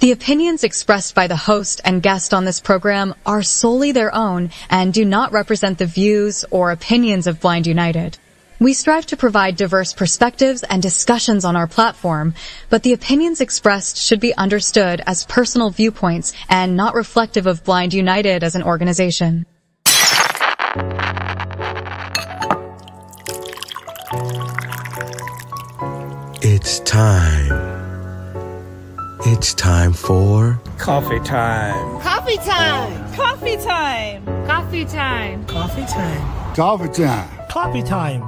The opinions expressed by the host and guest on this program are solely their own and do not represent the views or opinions of Blind United. We strive to provide diverse perspectives and discussions on our platform, but the opinions expressed should be understood as personal viewpoints and not reflective of Blind United as an organization. It's time. It's time for coffee time. Coffee time. Coffee time. Coffee time. Coffee time. Coffee time. Coffee time.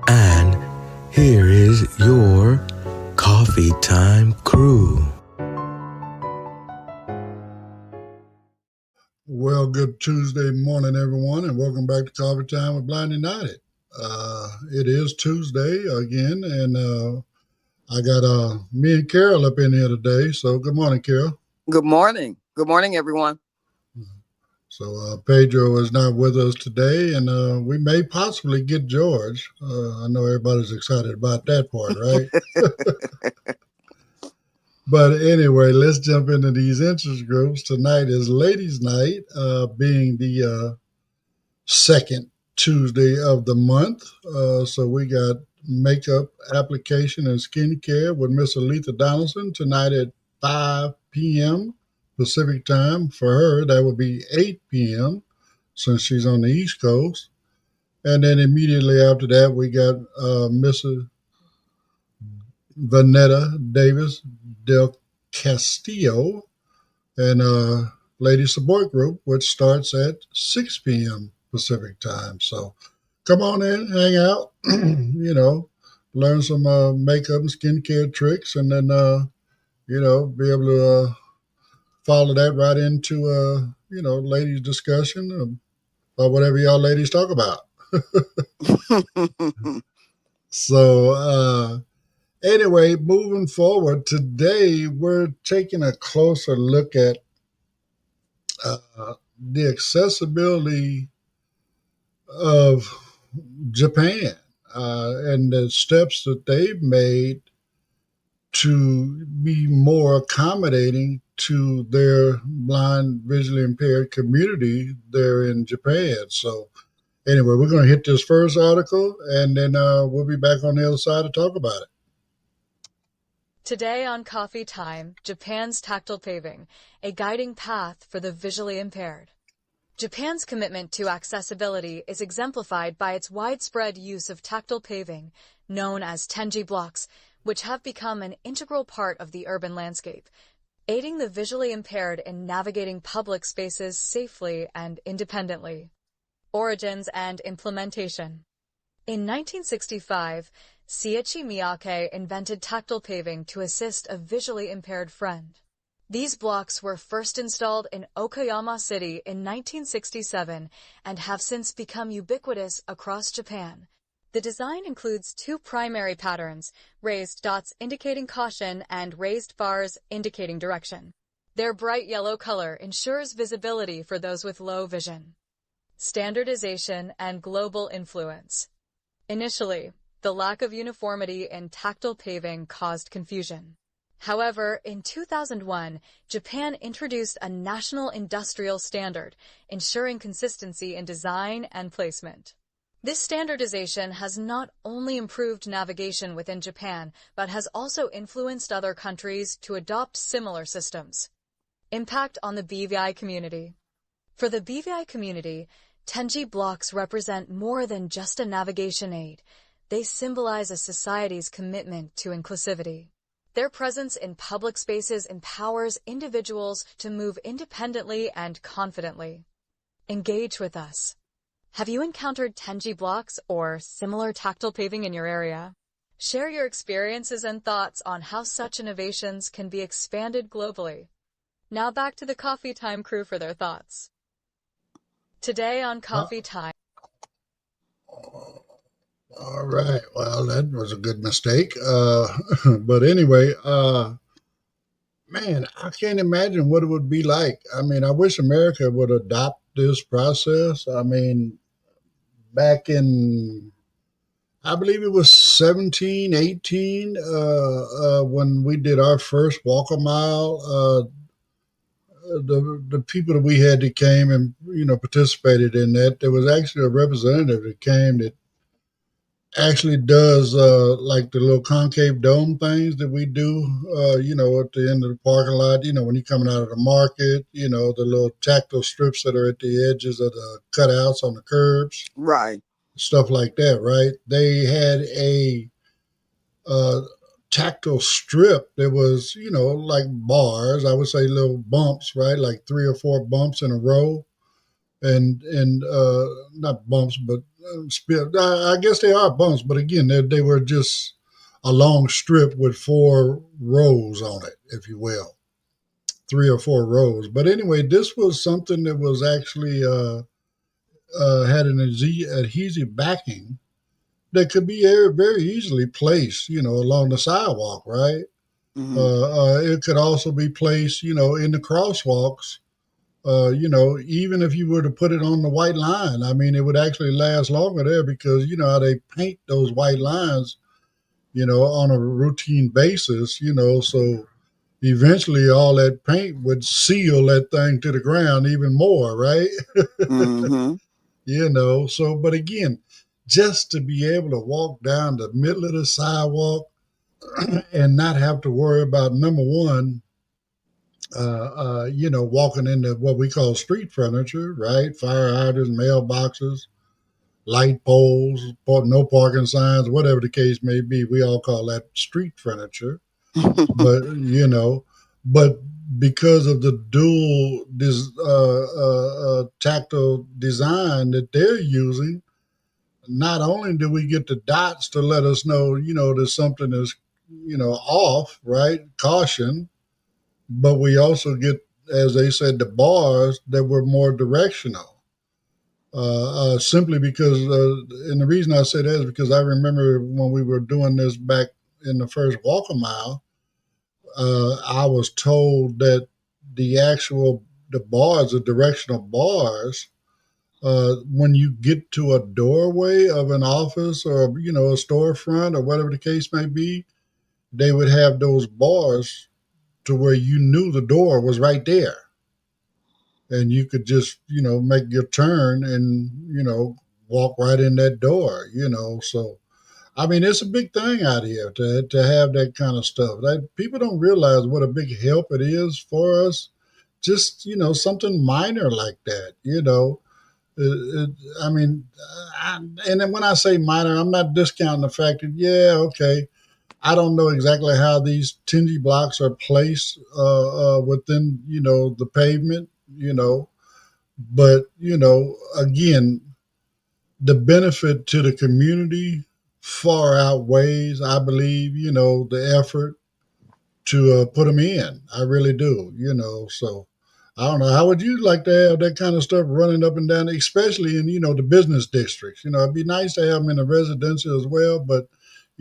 And here is your coffee time crew. Well, good Tuesday morning, everyone, and welcome back to Coffee Time with Blind United. It is Tuesday again, and I got me and Carol up in here today. So good morning, Carol. Good morning. Good morning, everyone. So Pedro is not with us today, and we may possibly get George. I know everybody's excited about that part, right? But anyway, let's jump into these interest groups. Tonight is Ladies' Night, being the second Tuesday of the month. So we got makeup application and skincare with Miss Aletha Donaldson tonight at 5 p.m. Pacific time. For her, that would be 8 p.m. since she's on the East Coast. And then immediately after that, we got Mrs. Vanetta Davis del Castillo and Lady Support Group, which starts at 6 p.m. Pacific time. So come on in, hang out, learn some makeup and skincare tricks, and then, be able to follow that right into, ladies' discussion about whatever y'all ladies talk about. So, anyway, moving forward, today we're taking a closer look at the accessibility of Japan and the steps that they've made to be more accommodating to their blind, visually impaired community there in Japan. So anyway, we're going to hit this first article, and then we'll be back on the other side to talk about it. Today on Coffee Time, Japan's tactile paving, a guiding path for the visually impaired. Japan's commitment to accessibility is exemplified by its widespread use of tactile paving, known as Tenji blocks, which have become an integral part of the urban landscape, aiding the visually impaired in navigating public spaces safely and independently. Origins and implementation. In 1965, Seiichi Miyake invented tactile paving to assist a visually impaired friend. These blocks were first installed in Okayama City in 1967 and have since become ubiquitous across Japan. The design includes two primary patterns, raised dots indicating caution and raised bars indicating direction. Their bright yellow color ensures visibility for those with low vision. Standardization and global influence. Initially, the lack of uniformity in tactile paving caused confusion. However, in 2001, Japan introduced a national industrial standard, ensuring consistency in design and placement. This standardization has not only improved navigation within Japan, but has also influenced other countries to adopt similar systems. Impact on the BVI community. For the BVI community, Tenji blocks represent more than just a navigation aid. They symbolize a society's commitment to inclusivity. Their presence in public spaces empowers individuals to move independently and confidently. Engage with us. Have you encountered Tenji blocks or similar tactile paving in your area? Share your experiences and thoughts on how such innovations can be expanded globally. Now back to the Coffee Time crew for their thoughts. Today on Coffee Time. All right. Well, that was a good mistake. But anyway, man, I can't imagine what it would be like. I mean, I wish America would adopt this process. I mean, back in I believe it was 17, 18 when we did our first walk a mile. The people that we had that came and participated in that, there was actually a representative that came that actually does like the little concave dome things that we do, at the end of the parking lot. When you're coming out of the market, the little tactile strips that are at the edges of the cutouts on the curbs, Right. stuff like that. Right? They had a uh, tactile strip that was, like bars. I would say little bumps, right? Like 3 or 4 bumps in a row, and not bumps, but I guess they are bumps. But again, they were just a long strip with 4 rows on it, if you will, 3 or 4 rows. But anyway, this was something that was actually had an adhesive backing that could be very easily placed, along the sidewalk, right? Hmm. It could also be placed, in the crosswalks. Even if you were to put it on the white line, I mean, it would actually last longer there because you know how they paint those white lines, on a routine basis, so eventually all that paint would seal that thing to the ground even more, right? Hmm. So, but again, just to be able to walk down the middle of the sidewalk and not have to worry about number one, walking into what we call street furniture, right? Fire hydrants, mailboxes, light poles, no parking signs, whatever the case may be. We all call that street furniture. But, but because of the dual tactile design that they're using, not only do we get the dots to let us know, there's something is, off, right? Caution, but we also get, as they said, the bars that were more directional. Simply because, and the reason I say that is because I remember when we were doing this back in the first walk a mile, I was told that the bars, the directional bars, when you get to a doorway of an office or a storefront or whatever the case may be, they would have those bars to where you knew the door was right there, and you could just make your turn and walk right in that door. So I mean, it's a big thing out here to have that kind of stuff. That people don't realize what a big help it is for us. Just something minor like that. It, I mean, and then when I say minor, I'm not discounting the fact that okay, I don't know exactly how these Tenji blocks are placed within the pavement. But again, the benefit to the community far outweighs, I believe, the effort to put them in. I really do, So I don't know. How would you like to have that kind of stuff running up and down, especially in, the business districts? It'd be nice to have them in the residential as well, but,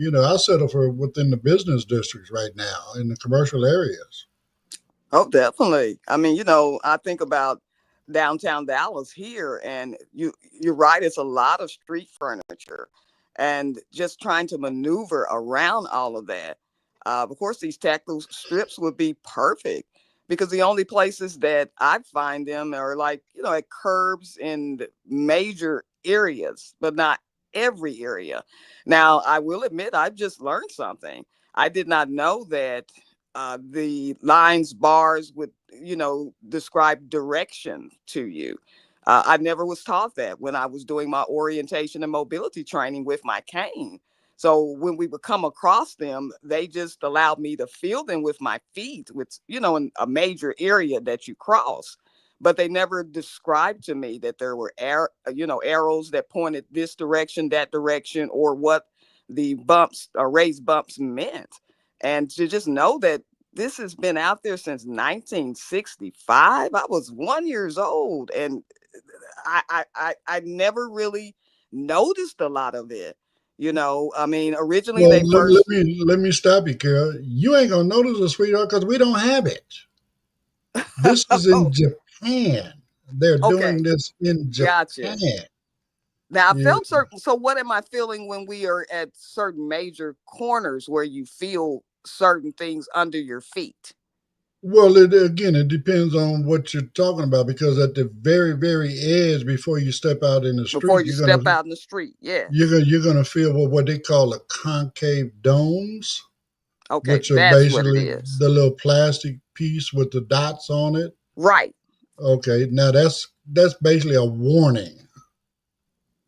I settle for within the business districts right now in the commercial areas. Oh, definitely. I mean, I think about downtown Dallas here, and you're right. It's a lot of street furniture, and just trying to maneuver around all of that. Of course, these tactile strips would be perfect because the only places that I find them are like at curbs in the major areas, but not every area. Now, I will admit, I've just learned something. I did not know that the lines bars would describe direction to you. I never was taught that when I was doing my orientation and mobility training with my cane. So when we would come across them, they just allowed me to feel them with my feet, which in a major area that you cross. But they never described to me that there were arrows that pointed this direction, that direction, or what the bumps or raised bumps meant. And to just know that this has been out there since 1965. I was 1 years old, and I never really noticed a lot of it. I mean, originally Well, they first. let me stop you, Carol. You ain't gonna notice it, sweetheart, because we don't have it. This is in Oh, Japan. They're doing okay, this in gotcha. Japan. Now I Yeah. felt certain. So what am I feeling when we are at certain major corners where you feel certain things under your feet? Well, it depends on what you're talking about, because at the very, very edge, before you step out in the Before street, you step out in the street? Yes. you're gonna feel what they call a concave domes, Okay, which are that's what it basically is. the little plastic piece with the dots on it. Right. Okay, now that's basically a warning.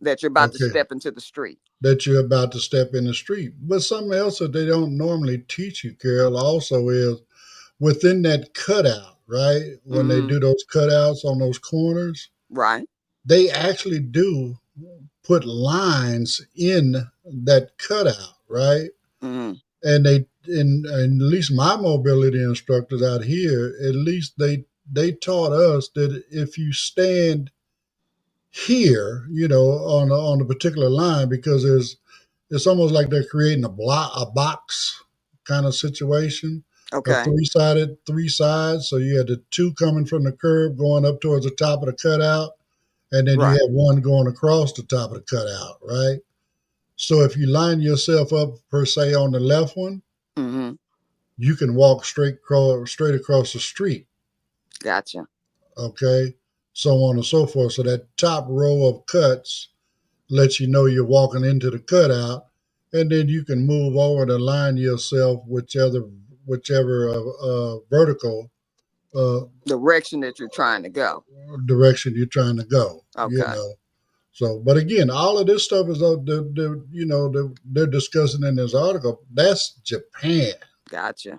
That you're about to Okay, step into the street. that you're about to step in the street. But something else that they don't normally teach you, Carol, also is within that cutout, right? When they Mm-hmm. do those cutouts on those corners, Right. they actually do put lines in that cutout, right? Mm-hmm. And at least my mobility instructors out here, at least they taught us that if you stand here, on a particular line, because it's almost like they're creating a box kind of situation, a Okay. three sides. So you had the two coming from the curb going up towards the top of the cutout, and then you Right. have one going across the top of the cutout, right? So if you line yourself up per se on the left one, Mm-hmm. you can walk straight across the street. Gotcha. Okay, so on and so forth. So that top row of cuts lets you know you're walking into the cutout, and then you can move over to line yourself whichever vertical uh, Direction that you're trying to go. direction you're trying to go. Okay. So, but again, all of this stuff is they're discussing in this article. That's Japan. Gotcha.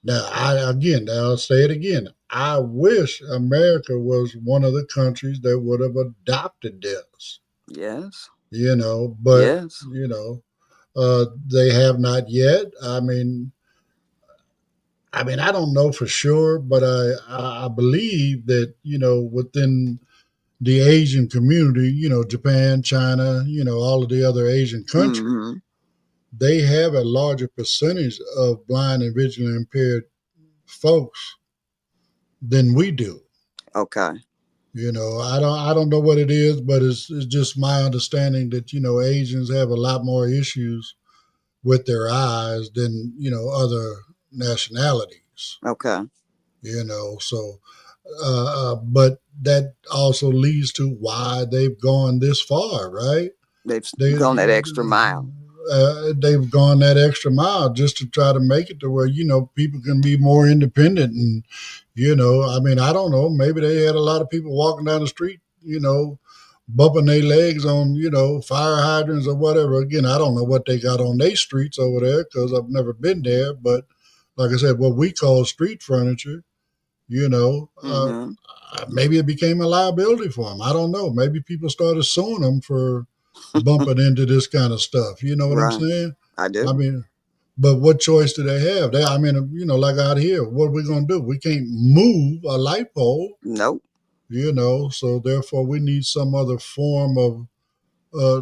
Now, I'll say it again. I wish America was one of the countries that would have adopted this. Yes. But Yes. they have not yet. I don't know for sure, but I believe that within the Asian community, Japan, China, all of the other Asian countries, Mm-hmm. they have a larger percentage of blind and visually impaired folks than we do. Okay. I don't know what it is, but it's just my understanding that Asians have a lot more issues with their eyes than other nationalities. Okay. So but that also leads to why they've gone this far, right? They've They gone that extra mile. They've gone that extra mile just to try to make it to where people can be more independent. And I don't know, maybe they had a lot of people walking down the street, bumping their legs on fire hydrants or whatever. Again, I don't know what they got on their streets over there, because I've never been there. But like I said, what we call street furniture, Mm-hmm. maybe it became a liability for them. I don't know. Maybe people started suing them for bumping into this kind of stuff. You know what I'm Right. saying? I do. I mean, but what choice do they have? Like out here, what are we going to do? We can't move a light pole. Nope. So therefore we need some other form of uh,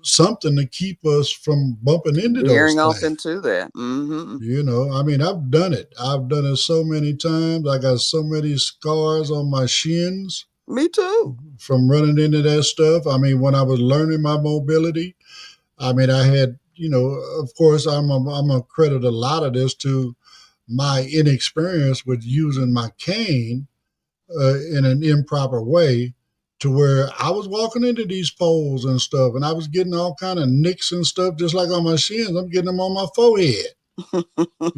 something to keep us from bumping into those Veering off things. into that. Mm-hmm. I've done it. I've done it so many times. I got so many scars on my shins Me too. from running into that stuff. When I was learning my mobility, I had, of course, I'm gonna credit a lot of this to my inexperience with using my cane in an improper way, to where I was walking into these poles and stuff, and I was getting all kind of nicks and stuff, just like on my shins. I'm getting them on my forehead.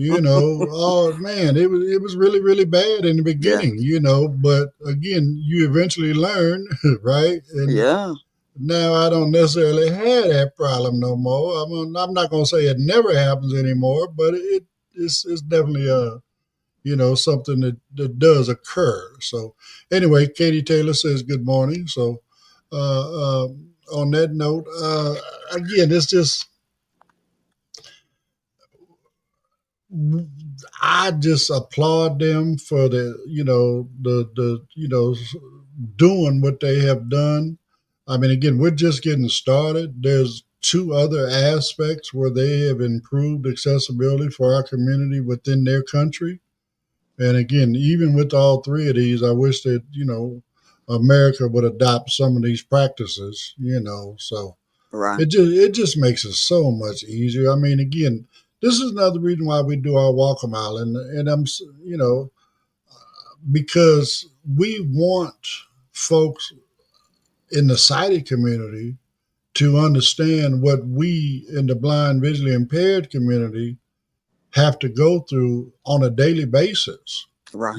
Oh man, it was really, really bad in the beginning. Yeah. But again, you eventually learn, right? And Yeah. now I don't necessarily have that problem no more. I'm not gonna say it never happens anymore, but it's definitely something that does occur. So anyway, Katie Taylor says good morning. So on that note, again, it's just, I just applaud them for doing what they have done. Again, we're just getting started. There's two other aspects where they have improved accessibility for our community within their country. And again, even with all three of these, I wish that, America would adopt some of these practices, so Right. it just makes it so much easier. I mean, again, this is another reason why we do our walk a mile, and I'm, because we want folks in the sighted community to understand what we in the blind, visually impaired community have to go through on a daily basis, Right.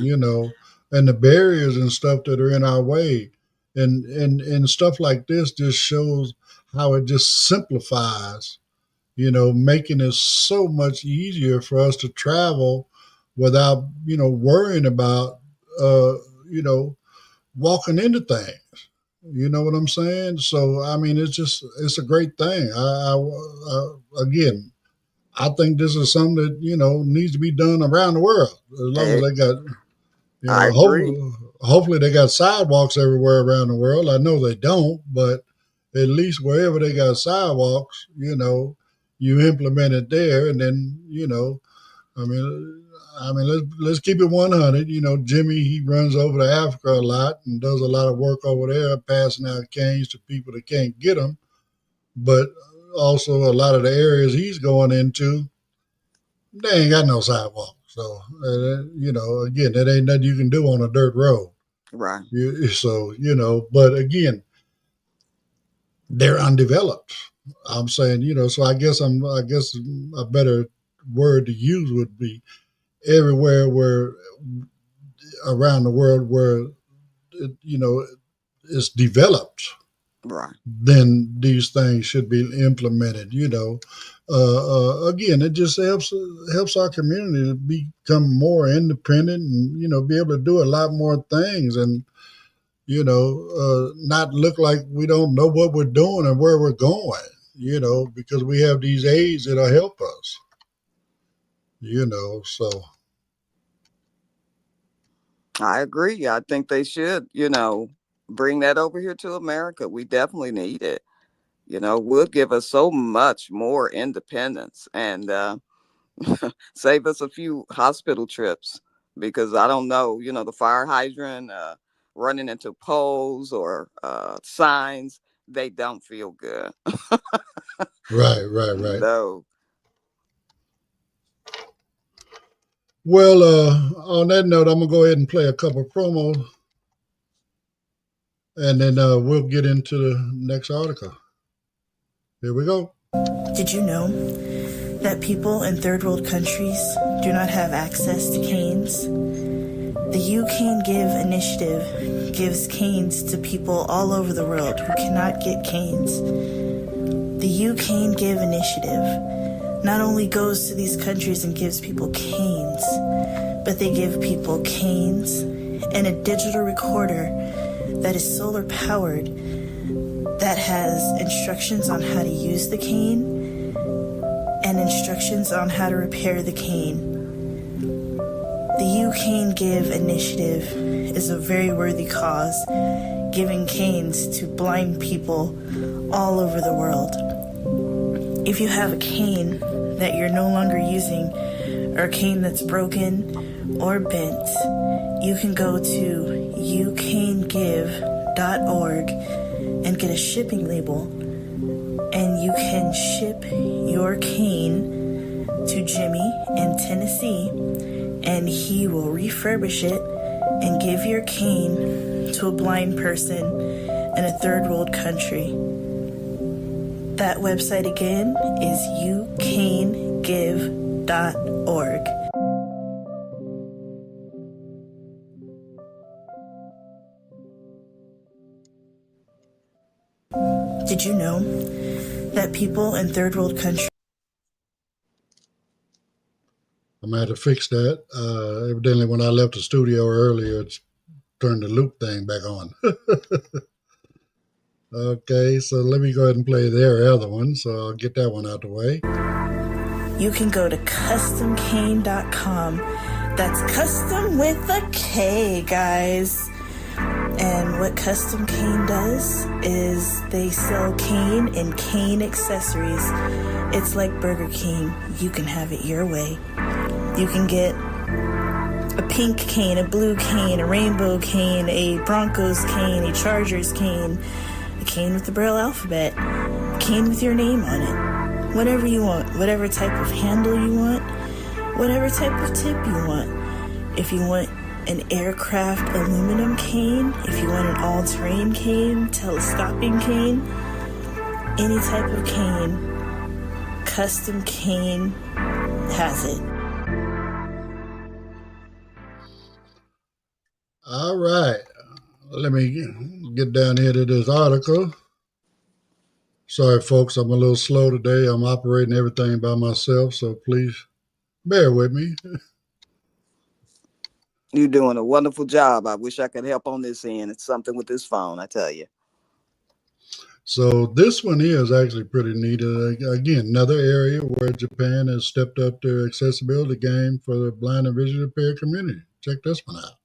And the barriers and stuff that are in our way. And stuff like this just shows how it just simplifies, making it so much easier for us to travel without, worrying about, walking into things. You know what I'm saying? So, I mean, it's a great thing. Again, I think this is something that, needs to be done around the world. As long as they got, I agree. hopefully they got sidewalks everywhere around the world. I know they don't, but at least wherever they got sidewalks, you implement it there. And then, let's keep it 100. Jimmy, he runs over to Africa a lot and does a lot of work over there, passing out canes to people that can't get them. But also a lot of the areas he's going into, they ain't got no sidewalk. So, again, that ain't nothing you can do on a dirt road. Right. But again, they're undeveloped. I'm saying, so I guess a better word to use would be everywhere where around the world where, it's developed. Right. Then these things should be implemented, again, it just helps our community to become more independent and, be able to do a lot more things and, not look like we don't know what we're doing and where we're going, because we have these aids that'll help us, so. I agree. I think they should, bring that over here to America. We definitely need it. Would give us so much more independence and save us a few hospital trips because I don't know, the fire hydrant, running into poles or signs, they don't feel good. Right. No. Well, on that note, I'm going to go ahead and play a couple of promos and then we'll get into the next article. Here we go. Did you know that people in third world countries do not have access to canes? The You Can Give initiative gives canes to people all over the world who cannot get canes. The You Can Give initiative not only goes to these countries and gives people canes, but they give people canes and a digital recorder that is solar powered that has instructions on how to use the cane and instructions on how to repair the cane. The You Can Give initiative is a very worthy cause, giving canes to blind people all over the world. If you have a cane that you're no longer using or a cane that's broken or bent, you can go to youcangive.org and get a shipping label, and you can ship your cane to Jimmy in Tennessee, and he will refurbish it and give your cane to a blind person in a third world country. That website again is youcangive.org. Did you know that people in third world countries... I'm going to have to fix that. Evidently, when I left the studio earlier, it's turned the loop thing back on. Okay, so let me go ahead and play their other one, so I'll get that one out the way. You can go to customcane.com. That's custom with a K, guys. And what Custom Cane does is they sell cane and cane accessories. It's like Burger King. You can have it your way. You can get a pink cane, a blue cane, a rainbow cane, a Broncos cane, a Chargers cane, a cane with the Braille alphabet, a cane with your name on it. Whatever you want, whatever type of handle you want, whatever type of tip you want. If you want an aircraft aluminum cane, if you want an all-terrain cane, telescoping cane, any type of cane, custom cane has it. All right. Let me get down here to this article. Sorry, folks, I'm a little slow today. I'm operating everything by myself, so please bear with me. You're doing a wonderful job. I wish I could help on this end. It's something with this phone, I tell you. So this one is actually pretty neat. Again, another area where Japan has stepped up their accessibility game for the blind and visually impaired community. Check this one out.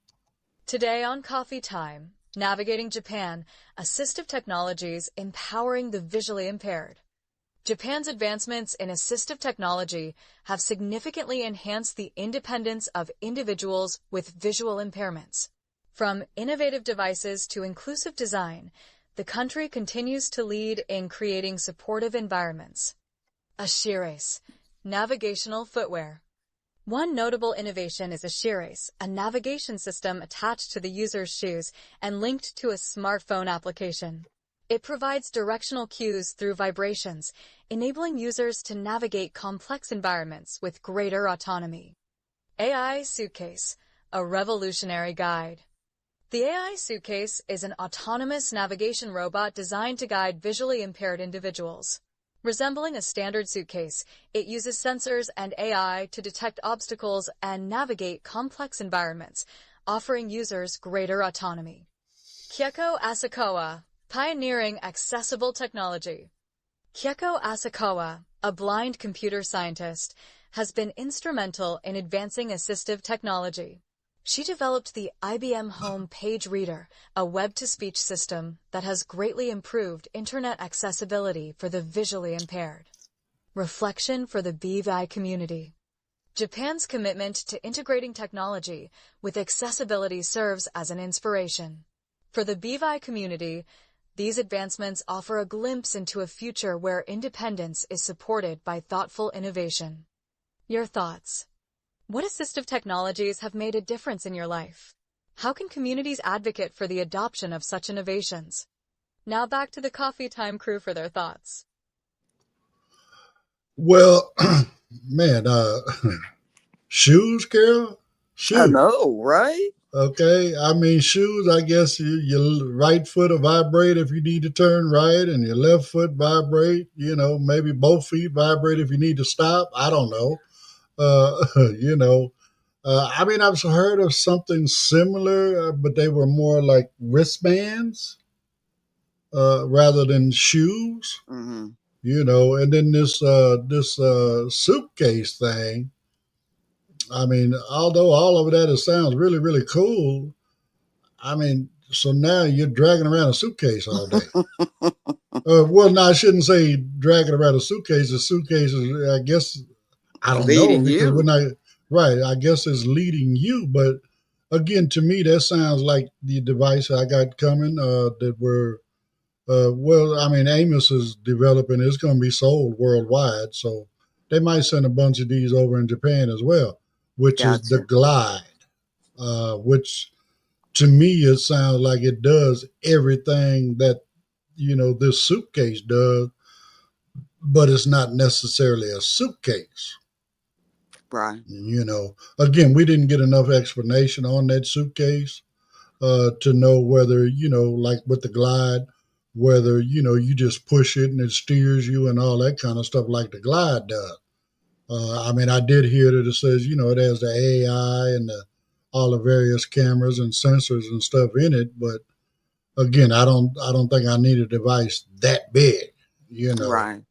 Today on Coffee Time, Navigating Japan, Assistive Technologies Empowering the Visually Impaired. Japan's advancements in assistive technology have significantly enhanced the independence of individuals with visual impairments. From innovative devices to inclusive design, the country continues to lead in creating supportive environments. Ashires, navigational footwear. One notable innovation is Ashires, a navigation system attached to the user's shoes and linked to a smartphone application. It provides directional cues through vibrations, enabling users to navigate complex environments with greater autonomy. AI Suitcase, a revolutionary guide. The AI Suitcase is an autonomous navigation robot designed to guide visually impaired individuals. Resembling a standard suitcase, it uses sensors and AI to detect obstacles and navigate complex environments, offering users greater autonomy. Chieko Asakawa, pioneering accessible technology. Chieko Asakawa, a blind computer scientist, has been instrumental in advancing assistive technology. She developed the IBM Home Page Reader, a web-to-speech system that has greatly improved internet accessibility for the visually impaired. Reflection for the BVI community. Japan's commitment to integrating technology with accessibility serves as an inspiration. For the BVI community, these advancements offer a glimpse into a future where independence is supported by thoughtful innovation. Your thoughts? What assistive technologies have made a difference in your life? How can communities advocate for the adoption of such innovations? Now back to the Coffee Time crew for their thoughts. Well, man, shoes, Carol? Shoes. I know, right? Okay, I mean, shoes, I guess your right foot will vibrate if you need to turn right, and your left foot vibrate, maybe both feet vibrate if you need to stop. I don't know. I mean, I've heard of something similar, but they were more like wristbands rather than shoes. Mm-hmm. And then this suitcase thing. I mean, although all of that sounds really, really cool. I mean, so now you're dragging around a suitcase all day. Well, no, I shouldn't say dragging around a suitcase. The suitcase is, I guess, I don't know, because we're not right. I guess it's leading you, but again, to me, that sounds like the device I got coming. That we're Amos is developing. It's going to be sold worldwide, so they might send a bunch of these over in Japan as well, which is the Glide, which to me it sounds like it does everything that this suitcase does, but it's not necessarily a suitcase. Right. Again, we didn't get enough explanation on that suitcase to know whether, like with the Glide, whether, you just push it and it steers you and all that kind of stuff like the Glide does. I did hear that it says, it has the AI and all the various cameras and sensors and stuff in it. But again, I don't think I need a device that big, Right.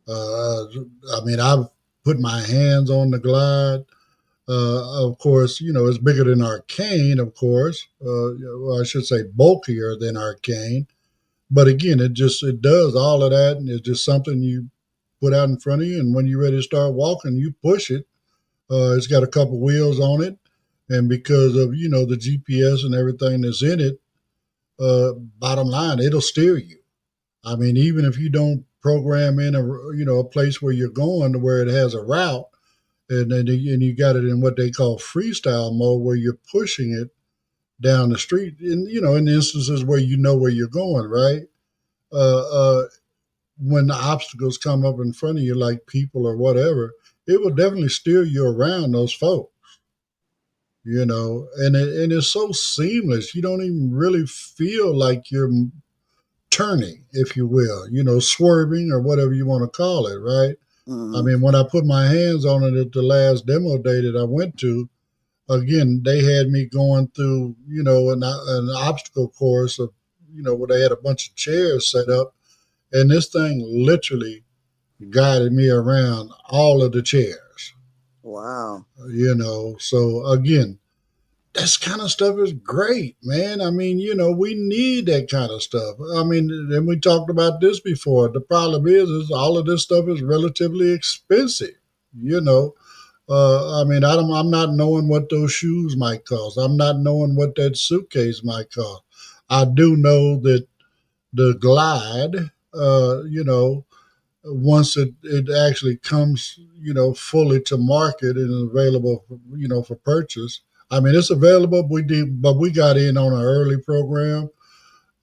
I've put my hands on the Glide. Of course, it's bigger than our cane, of course. I should say bulkier than our cane. But again, it does all of that, and it's just something you put out in front of you, and when you're ready to start walking, you push it. It's got a couple wheels on it. And because of, the GPS and everything that's in it, bottom line, it'll steer you. I mean, even if you don't program in a place where you're going to where it has a route, and you got it in what they call freestyle mode, where you're pushing it down the street, in instances where where you're going, right? Uh, when the obstacles come up in front of you, like people or whatever, it will definitely steer you around those folks. And it's so seamless. You don't even really feel like you're turning, if you will, swerving or whatever you want to call it, right? I Mm-hmm. mean, when I put my hands on it at the last demo day that I went to, again, they had me going through, an obstacle course of, where they had a bunch of chairs set up, and this thing literally guided me around all of the chairs, Wow. So again, this kind of stuff is great, man. I mean, we need that kind of stuff. I mean, and we talked about this before. The problem is all of this stuff is relatively expensive, you know. I mean, I'm not knowing what those shoes might cost. I'm not knowing what that suitcase might cost. I do know that the glide, once it actually comes, fully to market and is available, for purchase. I mean, it's available. But we got in on an early program,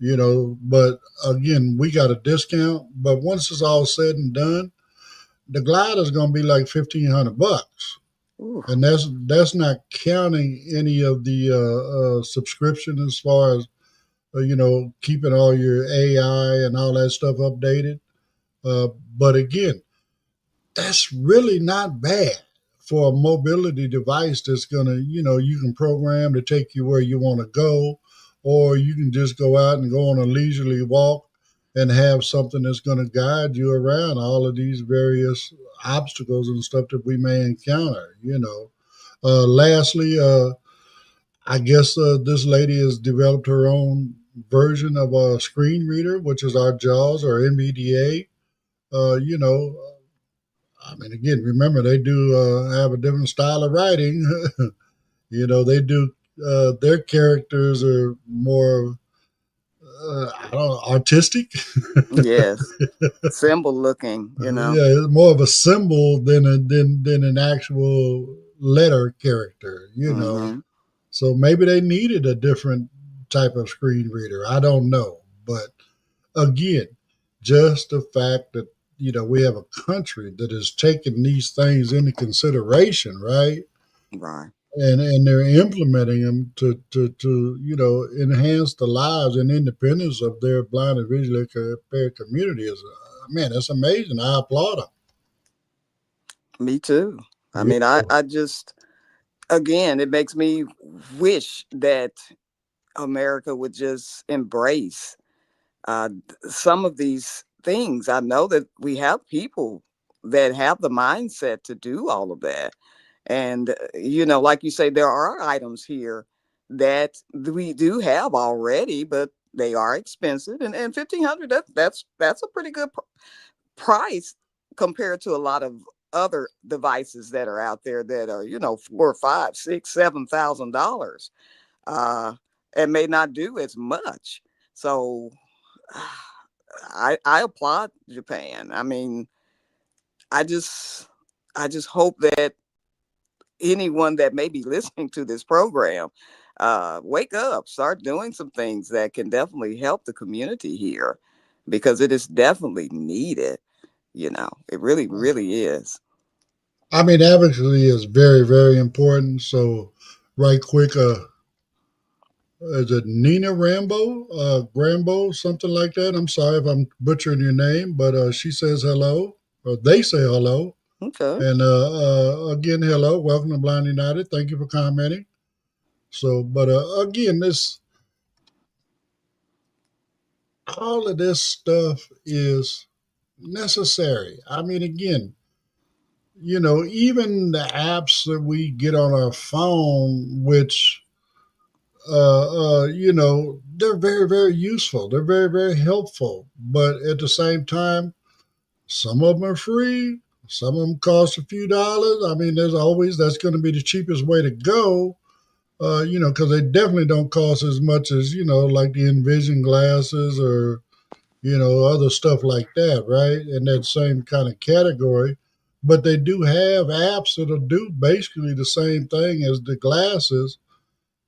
But again, we got a discount. But once it's all said and done, the glide is going to be like $1,500, Ooh. and that's not counting any of the subscription as far as keeping all your AI and all that stuff updated. But again, that's really not bad for a mobility device that's going to, you can program to take you where you want to go, or you can just go out and go on a leisurely walk and have something that's going to guide you around all of these various obstacles and stuff that we may encounter. Lastly, I guess this lady has developed her own version of a screen reader, which is our JAWS or NVDA. You know, I mean, again, remember they do have a different style of writing. They do. Their characters are more, I don't know, artistic. Yes. Symbol looking. Yeah, it's more of a symbol than an actual letter character. Mm-hmm. So maybe they needed a different type of screen reader. I don't know. But again, just the fact that, we have a country that has taken these things into consideration, right? Right. And they're implementing them to enhance the lives and independence of their blind and visually impaired community is, man, that's amazing. I applaud them. Me too. I Yeah. mean, I just, again, it makes me wish that America would just embrace some of these things. I know that we have people that have the mindset to do all of that. And, like you say, there are items here that we do have already, but they are expensive. And 1,500, that's a pretty good price compared to a lot of other devices that are out there that are, $4, $5, $6, $7,000, uh, and may not do as much. So I applaud Japan. I mean, I just I just hope that anyone that may be listening to this program wake up, start doing some things that can definitely help the community here, because it is definitely needed. It really, really is. I mean, advocacy is very, very important. So, right quick, is it Nina Rambo, something like that? I'm sorry if I'm butchering your name, but she says hello, or they say hello. Okay. And again, hello, welcome to Blind United. Thank you for commenting. So, but again, all of this stuff is necessary. I mean, again, even the apps that we get on our phone, which, they're very, very useful. They're very, very helpful. But at the same time, some of them are free. Some of them cost a few dollars. I mean, that's going to be the cheapest way to go. because they definitely don't cost as much as, like the Envision glasses or, other stuff like that, right? In that same kind of category. But they do have apps that'll do basically the same thing as the glasses,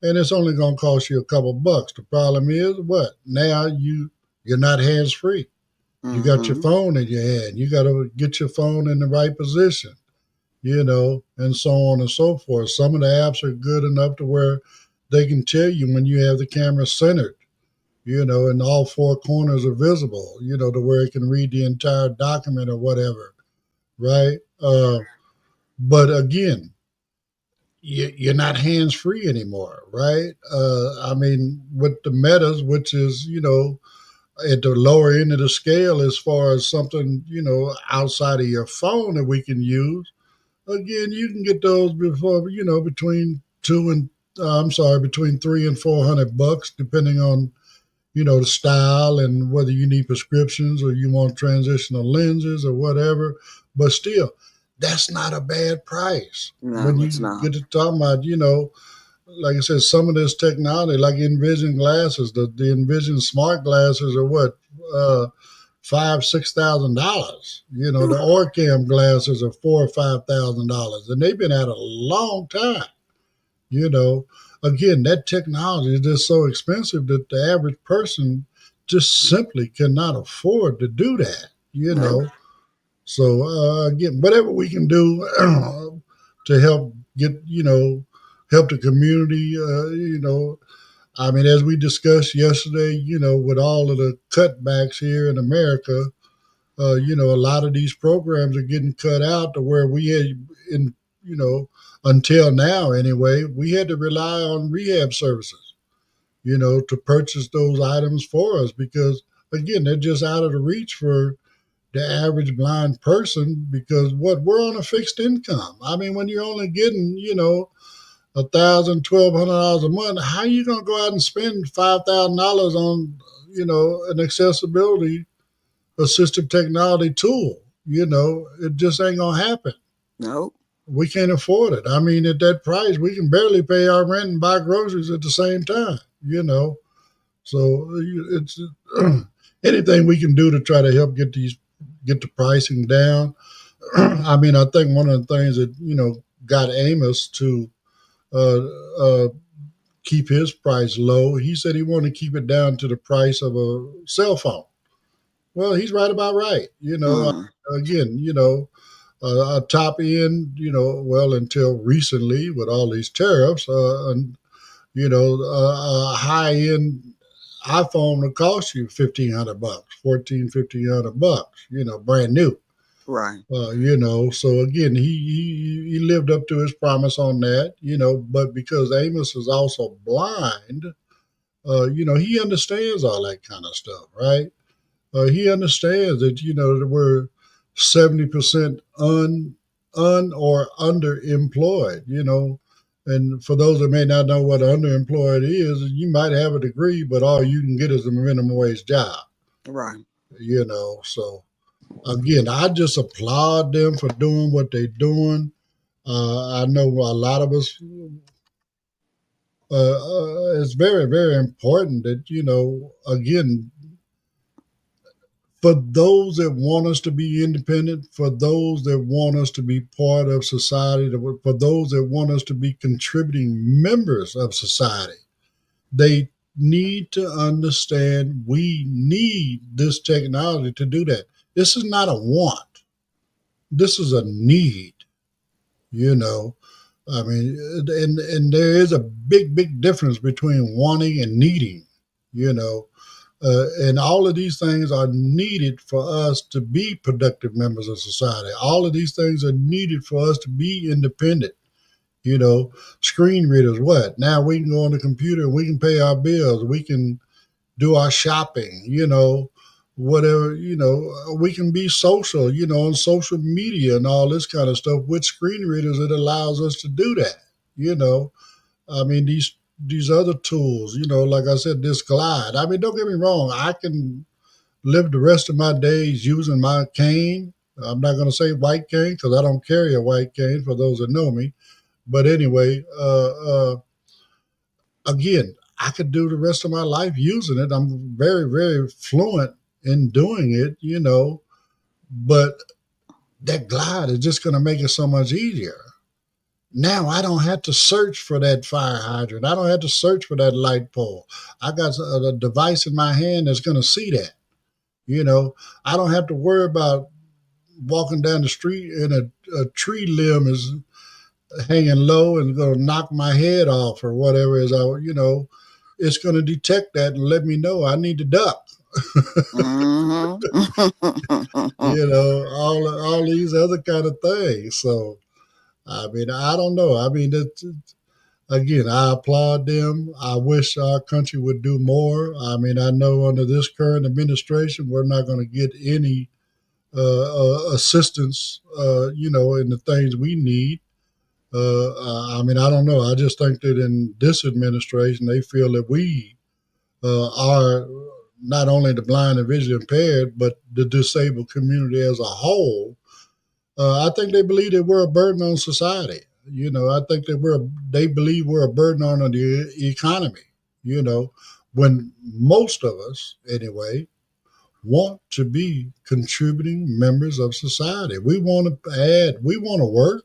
and it's only going to cost you a couple bucks. The problem is what? Now you're not hands free. You got your phone in your hand. You got to get your phone in the right position, and so on and so forth. Some of the apps are good enough to where they can tell you when you have the camera centered, and all four corners are visible, to where it can read the entire document or whatever, right? But again, you're not hands free anymore, right? I mean, with the metas, which is, at the lower end of the scale as far as something, outside of your phone that we can use. Again, you can get those before, between between $300 and $400, depending on, the style and whether you need prescriptions or you want transitional lenses or whatever. But still, that's not a bad price. No, when you it's not. get to talking about, like I said, some of this technology, like Envision glasses, the Envision smart glasses are what, $5,000-6,000. The Orcam glasses are $4,000 or $5,000, and they've been at a long time. Again, that technology is just so expensive that the average person just simply cannot afford to do that. So again, whatever we can do to help get, help the community, I mean, as we discussed yesterday, with all of the cutbacks here in America, a lot of these programs are getting cut out to where we had until now anyway, we had to rely on rehab services, to purchase those items for us because, again, they're just out of the reach for the average blind person because we're on a fixed income. I mean, when you're only getting, $1,000, $1,200 a month, how are you gonna go out and spend $5,000 on, an accessibility assistive technology tool? It just ain't gonna happen. No. We can't afford it. I mean, at that price, we can barely pay our rent and buy groceries at the same time. So it's anything we can do to try to help get the pricing down. I mean, I think one of the things that got Amos to keep his price low. He said he wanted to keep it down to the price of a cell phone. Well, he's right about right. Again, a top end, well, until recently with all these tariffs, a high end iPhone will cost you $1,500, $1,400-$1,500, brand new. Right. So again, he lived up to his promise on that, but because Amos is also blind, he understands all that kind of stuff, right? He understands that, that we're 70% un or underemployed, and for those that may not know what underemployed is, you might have a degree, but all you can get is a minimum wage job. Right. So again, I just applaud them for doing what they're doing. I know a lot of us, it's very, very important that, again, for those that want us to be independent, for those that want us to be part of society, for those that want us to be contributing members of society, they need to understand we need this technology to do that. This is not a want. This is a need, I mean, and there is a big, big difference between wanting and needing, and all of these things are needed for us to be productive members of society. All of these things are needed for us to be independent. Screen readers, what? Now we can go on the computer and we can pay our bills. We can do our shopping, whatever, we can be social, on social media and all this kind of stuff. With screen readers, it allows us to do that, I mean, these other tools, like I said, this glide. I mean, don't get me wrong. I can live the rest of my days using my cane. I'm not going to say white cane because I don't carry a white cane for those that know me. But anyway, again, I could do the rest of my life using it. I'm very, very fluent in doing it, but that glide is just going to make it so much easier. Now I don't have to search for that fire hydrant. I don't have to search for that light pole. I got a device in my hand that's going to see that. I don't have to worry about walking down the street and a tree limb is hanging low and going to knock my head off or whatever. It's going to detect that and let me know I need to duck. Mm-hmm. All these other kind of things. So, I mean, I don't know. I mean, again, I applaud them. I wish our country would do more. I mean, I know under this current administration, we're not going to get any assistance, in the things we need. I mean, I don't know. I just think that in this administration, they feel that we are not only the blind and visually impaired, but the disabled community as a whole. I think they believe that we're a burden on society. I think that they believe we're a burden on the economy, when most of us, anyway, want to be contributing members of society. We want to work,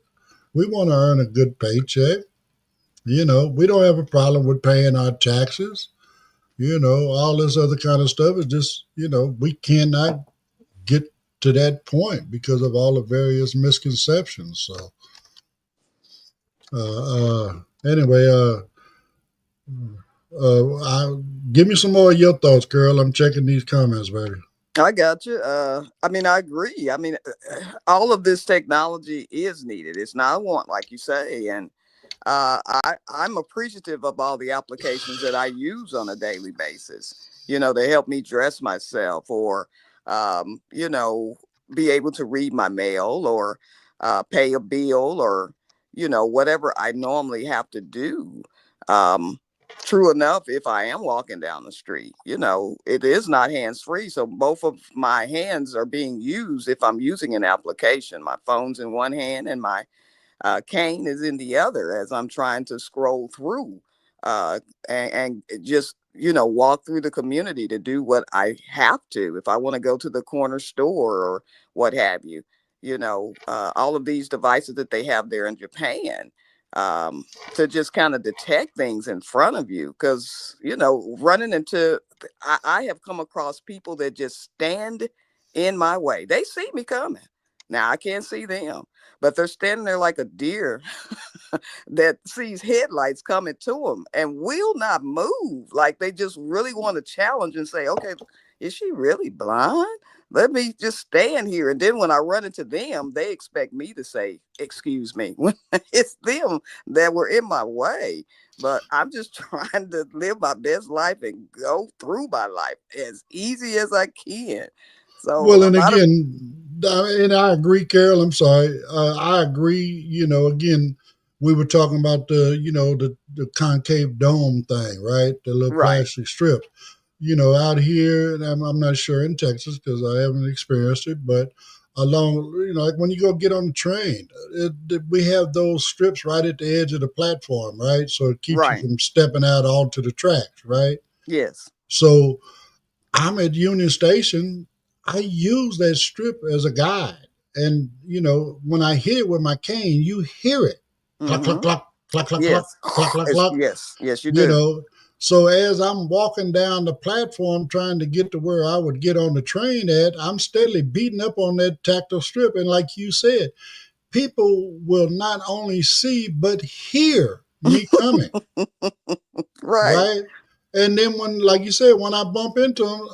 we want to earn a good paycheck. We don't have a problem with paying our taxes. All this other kind of stuff is just, we cannot get to that point because of all the various misconceptions. So, anyway, give me some more of your thoughts, girl. I'm checking these comments, baby. I got you. I mean, I agree. I mean, all of this technology is needed. It's not a want, like you say. And I'm appreciative of all the applications that I use on a daily basis, they help me dress myself or, be able to read my mail or pay a bill or, whatever I normally have to do. True enough, if I am walking down the street, it is not hands-free. So both of my hands are being used if I'm using an application. My phone's in one hand and my cane is in the other as I'm trying to scroll through and just, walk through the community to do what I have to. If I want to go to the corner store or what have you, all of these devices that they have there in Japan to just kind of detect things in front of you. Because, running into, I have come across people that just stand in my way. They see me coming. Now I can't see them, but they're standing there like a deer that sees headlights coming to them and will not move. Like they just really want to challenge and say, okay, is she really blind? Let me just stand here. And then when I run into them, they expect me to say, excuse me, when it's them that were in my way. But I'm just trying to live my best life and go through my life as easy as I can. So, well, and again, and I agree, Carol. I'm sorry. I agree. Again, we were talking about the concave dome thing, right? The little plastic strips. Out here, and I'm not sure in Texas because I haven't experienced it, but along, like when you go get on the train, we have those strips right at the edge of the platform, right? So it keeps you from stepping out onto the tracks, right? Yes. So I'm at Union Station. I use that strip as a guide. And, when I hit it with my cane, you hear it. Cluck, cluck, cluck, cluck, cluck, yes. cluck, cluck, cluck. Yes, you do. So as I'm walking down the platform trying to get to where I would get on the train at, I'm steadily beating up on that tactile strip. And like you said, people will not only see, but hear me coming. Right? And then like you said, when I bump into them,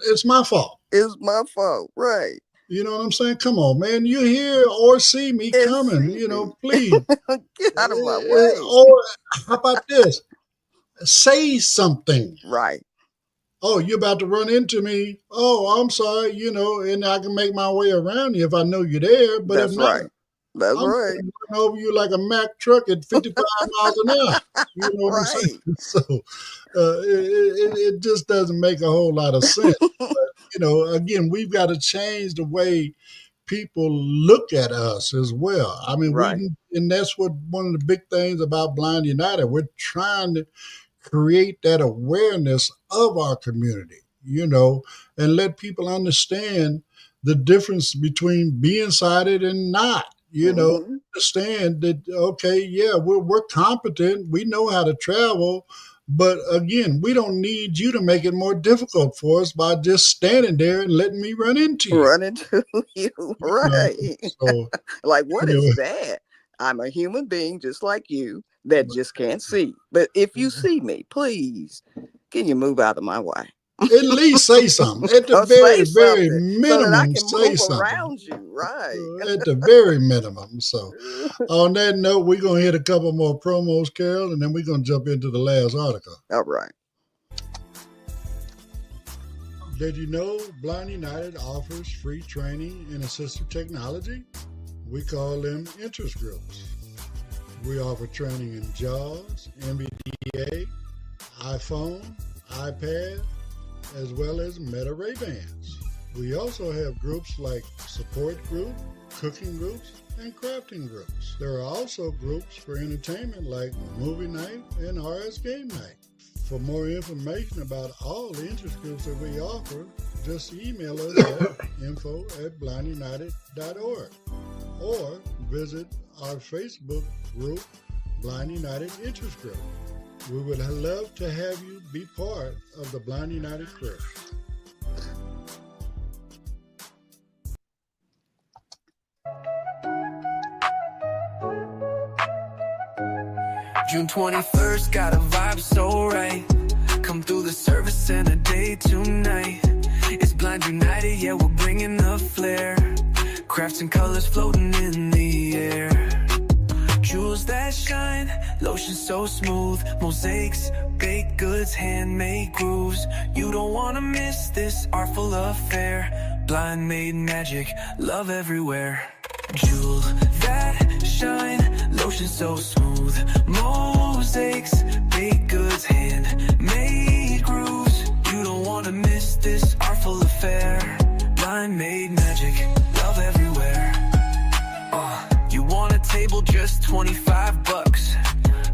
it's my fault. It's my fault. Right. You know what I'm saying? Come on, man. You hear or see me coming. Please. Get out of my way. Or how about this? Say something. Right. Oh, you're about to run into me. Oh, I'm sorry, and I can make my way around you if I know you're there. But that's if not, right. That's I'm right. run over you like a Mack truck at 55 miles an hour. You know what I'm saying? So it just doesn't make a whole lot of sense. But, again, we've got to change the way people look at us as well. I mean, and that's what one of the big things about Blind United. We're trying to create that awareness of our community, and let people understand the difference between being sighted and not, understand that, okay, yeah, we're competent. We know how to travel. But again, we don't need you to make it more difficult for us by just standing there and letting me run into you. Run into you, right? So, like, what anyway. is that? I'm a human being just like you that just can't see. But if you see me, please, can you move out of my way? At least say something. At the Or very, say very something so that I minimum, can say move something. around you, right? At the very minimum. So, on that note, we're going to hit a couple more promos, Carol, and then we're going to jump into the last article. All right. Did you know Blind United offers free training in assistive technology? We call them interest groups. We offer training in JAWS, NVDA, iPhone, iPad, as well as Meta Ray-Bans. We also have groups like support group, cooking groups, and crafting groups. There are also groups for entertainment like movie night and RS game night. For more information about all the interest groups that we offer, just email us at info@blindunited.org or visit our Facebook group, Blind United Interest Group. We would love to have you be part of the Blind United crew. June 21st, got a vibe so right. Come through the service center day tonight. It's Blind United, yeah, we're bringing the flair. Crafts and colors floating in the air. Jewels that shine, lotion so smooth. Mosaics, baked goods, handmade grooves. You don't wanna miss this artful affair. Blind made magic, love everywhere. Jewel that shine, lotion so smooth. Mosaics, baked goods, handmade grooves. You don't wanna miss this artful affair. Blind made magic, love everywhere. You want a table, just $25.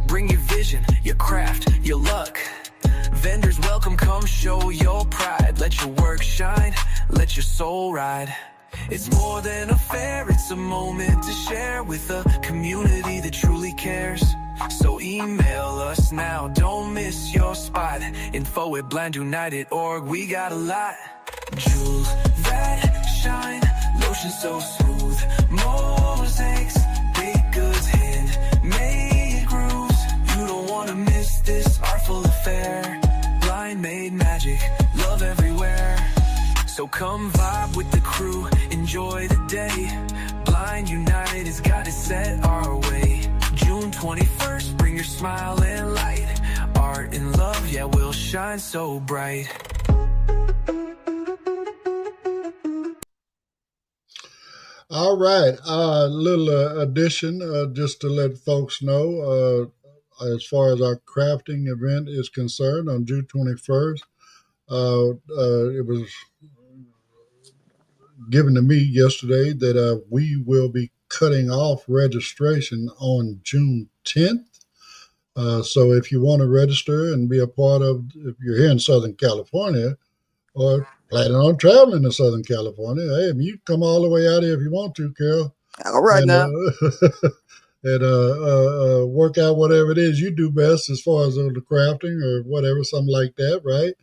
Bring your vision, your craft, your luck. Vendors welcome, come show your pride. Let your work shine, let your soul ride. It's more than a fair, it's a moment to share with a community that truly cares. So email us now, don't miss your spot. info@blindunited.org, we got a lot. Jewels that shine, lotion so smooth. Mosaics, baked goods, handmade grooves. You don't wanna miss this artful affair. Blind made magic, love everywhere. So come vibe with the crew, enjoy the day. Blind United has got it set our way. June 21st, bring your smile and light. Art and love, yeah, we'll shine so bright. All right, little addition just to let folks know, as far as our crafting event is concerned on June 21st, it was given to me yesterday that we will be cutting off registration on June 10th. So if you want to register and be a part of, if you're here in Southern California or planning on traveling to Southern California, hey, you can come all the way out here if you want to, Carol. All right, and, now. And work out whatever it is you do best as far as the crafting or whatever, something like that, right?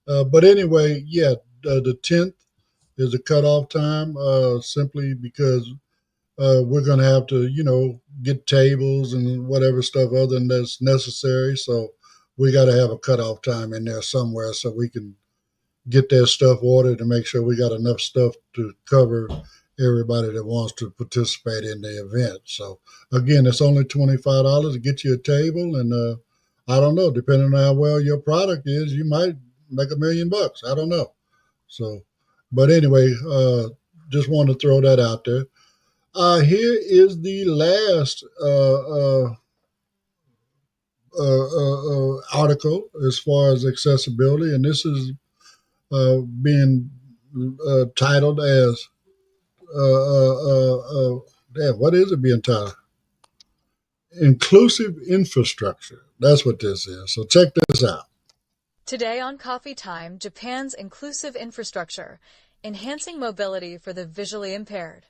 But anyway, yeah, the 10th is the cutoff time, simply because we're going to have to, get tables and whatever stuff other than that's necessary. So we got to have a cutoff time in there somewhere so we can get that stuff ordered to make sure we got enough stuff to cover everybody that wants to participate in the event. So again, it's only $25 to get you a table. And I don't know, depending on how well your product is, you might make $1 million. I don't know. So, but anyway, just want to throw that out there. Here is the last article as far as accessibility, and this is being titled as what is it being titled? inclusive infrastructure. That's what this is. So check this out. Today on Coffee Time, Japan's inclusive infrastructure, enhancing mobility for the visually impaired.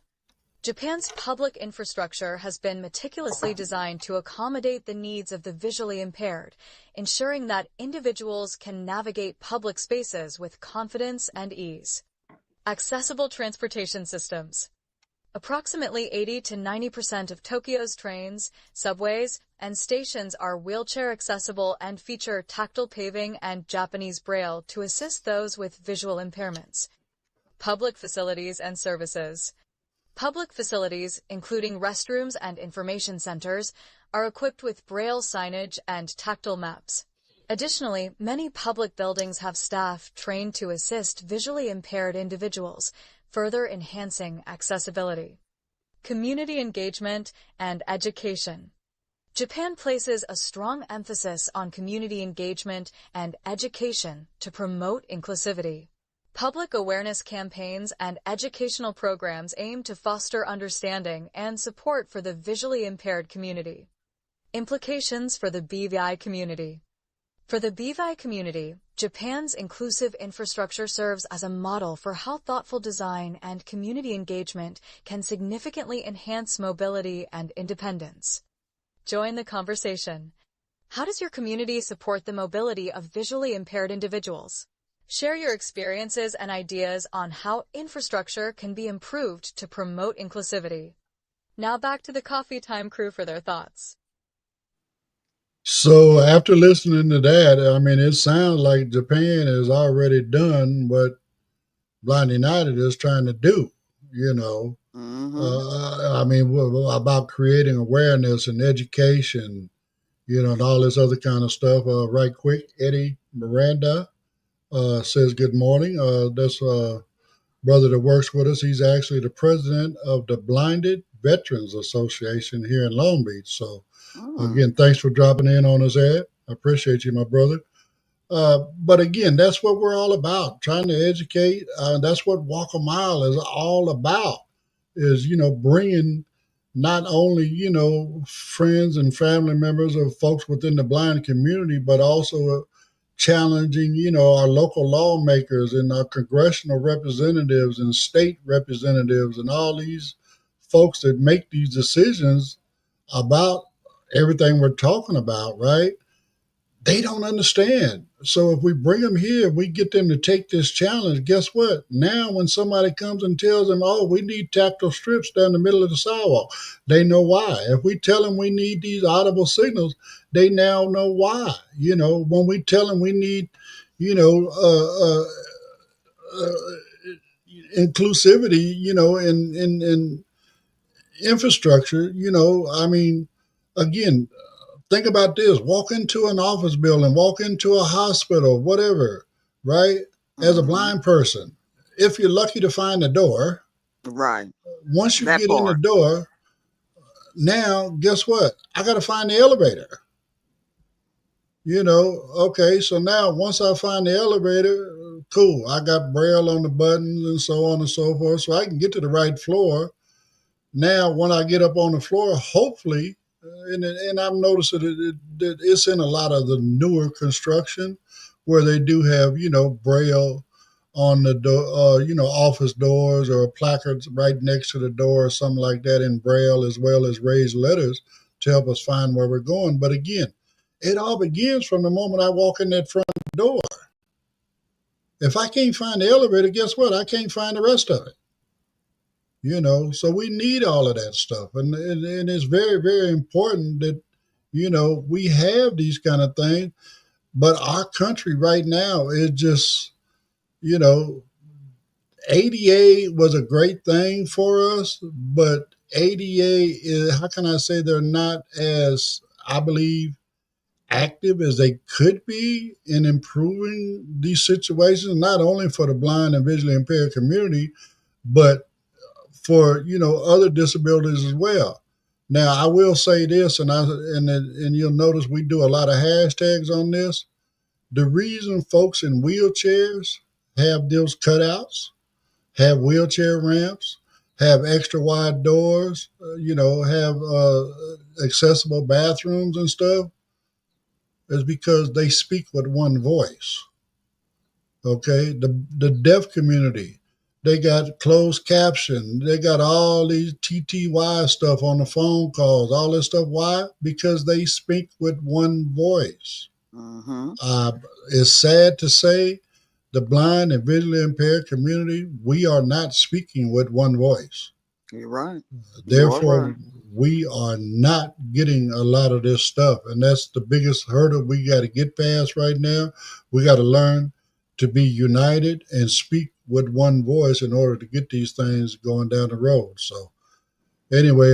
Japan's public infrastructure has been meticulously designed to accommodate the needs of the visually impaired, ensuring that individuals can navigate public spaces with confidence and ease. Accessible transportation systems. Approximately 80 to 90% of Tokyo's trains, subways, and stations are wheelchair accessible and feature tactile paving and Japanese braille to assist those with visual impairments. Public facilities and services. Public facilities, including restrooms and information centers, are equipped with braille signage and tactile maps. Additionally, many public buildings have staff trained to assist visually impaired individuals, further enhancing accessibility. Community engagement and education. Japan places a strong emphasis on community engagement and education to promote inclusivity. Public awareness campaigns and educational programs aim to foster understanding and support for the visually impaired community. Implications for the BVI community. For the BVI community, Japan's inclusive infrastructure serves as a model for how thoughtful design and community engagement can significantly enhance mobility and independence. Join the conversation. How does your community support the mobility of visually impaired individuals? Share your experiences and ideas on how infrastructure can be improved to promote inclusivity. Now back to the Coffee Time crew for their thoughts. So after listening to that, I mean, it sounds like Japan has already done what Blind United is trying to do, you know. I mean, about creating awareness and education, you know, and all this other kind of stuff. Right quick, Eddie Miranda says good morning. That's a brother that works with us. He's actually the president of the Blinded Veterans Association here in Long Beach. So again, thanks for dropping in on us, Ed. I appreciate you, my brother. But again, that's what we're all about, trying to educate. That's what Walk a Mile is all about, is, you know, bringing not only, you know, friends and family members of folks within the blind community, but also challenging, you know, our local lawmakers and our congressional representatives and state representatives and all these folks that make these decisions about everything we're talking about, right? They don't understand. So if we bring them here, we get them to take this challenge. Guess what? Now, when somebody comes and tells them, oh, we need tactile strips down the middle of the sidewalk, they know why. If we tell them we need these audible signals, they now know why. You know, when we tell them we need, you know, inclusivity, you know, in infrastructure, you know, I mean, again, think about this. Walk into an office building, walk into a hospital, whatever, right? As a blind person, if you're lucky to find a door, right? Once you That get in the part. door, now guess what? I got to find the elevator. You know, okay, so now once I find the elevator, cool. I got braille on the buttons and so on and so forth, so I can get to the right floor. Now, when I get up on the floor, hopefully, and I've noticed that it's in a lot of the newer construction where they do have, you know, braille on the door, you know, office doors or placards right next to the door or something like that in braille, as well as raised letters to help us find where we're going. But again, it all begins from the moment I walk in that front door. If I can't find the elevator, guess what? I can't find the rest of it. You know, so we need all of that stuff. And it's very, very important that, you know, we have these kind of things. But our country right now is just, you know, ADA was a great thing for us, but ADA is, how can I say, they're not as, I believe, active as they could be in improving these situations, not only for the blind and visually impaired community, but for, you know, other disabilities as well. Now, I will say this, and you'll notice we do a lot of hashtags on this. The reason folks in wheelchairs have those cutouts, have wheelchair ramps, have extra wide doors, have accessible bathrooms and stuff, is because they speak with one voice. Okay, the deaf community, they got closed caption, they got all these TTY stuff on the phone calls, all this stuff. Why? Because they speak with one voice. Mm-hmm. It's sad to say, the blind and visually impaired community, we are not speaking with one voice. You're right. Therefore, Right. we are not getting a lot of this stuff. And that's the biggest hurdle we got to get past right now. We got to learn to be united and speak with one voice in order to get these things going down the road. So anyway,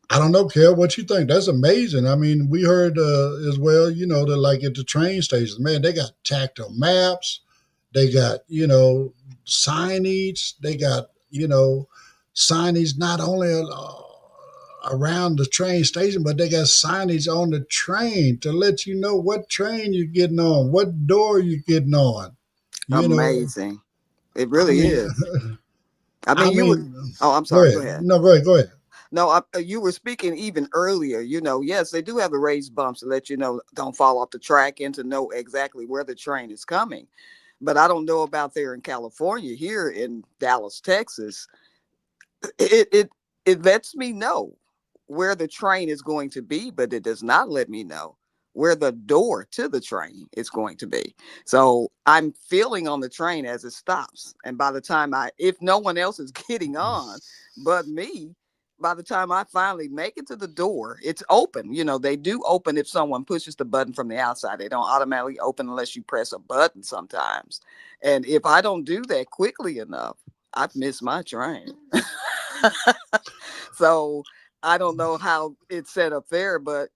I don't know, Kel, what you think? That's amazing. I mean, we heard as well, that like at the train stations, man, they got tactile maps. They got, signage. They got, signage not only around the train station, but they got signage on the train to let you know what train you're getting on, what door you're getting on. Amazing. It I really mean, is. I You were. mean, Oh, I'm go sorry. Go ahead. ahead. No, go ahead. No, you were speaking even earlier. Yes, they do have the raised bumps to let you know don't fall off the track and to know exactly where the train is coming. But I don't know about there in California. Here in Dallas, Texas, it lets me know where the train is going to be, but it does not let me know where the door to the train is going to be. So I'm feeling on the train as it stops. And by the time if no one else is getting on but me, by the time I finally make it to the door, it's open. They do open if someone pushes the button from the outside. They don't automatically open unless you press a button sometimes. And if I don't do that quickly enough, I've missed my train. So I don't know how it's set up there, but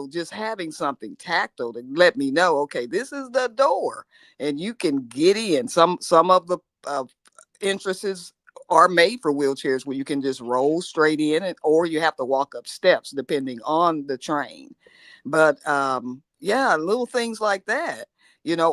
just having something tactile to let me know, okay, this is the door, and you can get in. Some of the entrances are made for wheelchairs where you can just roll straight in, or you have to walk up steps depending on the train. But yeah, little things like that.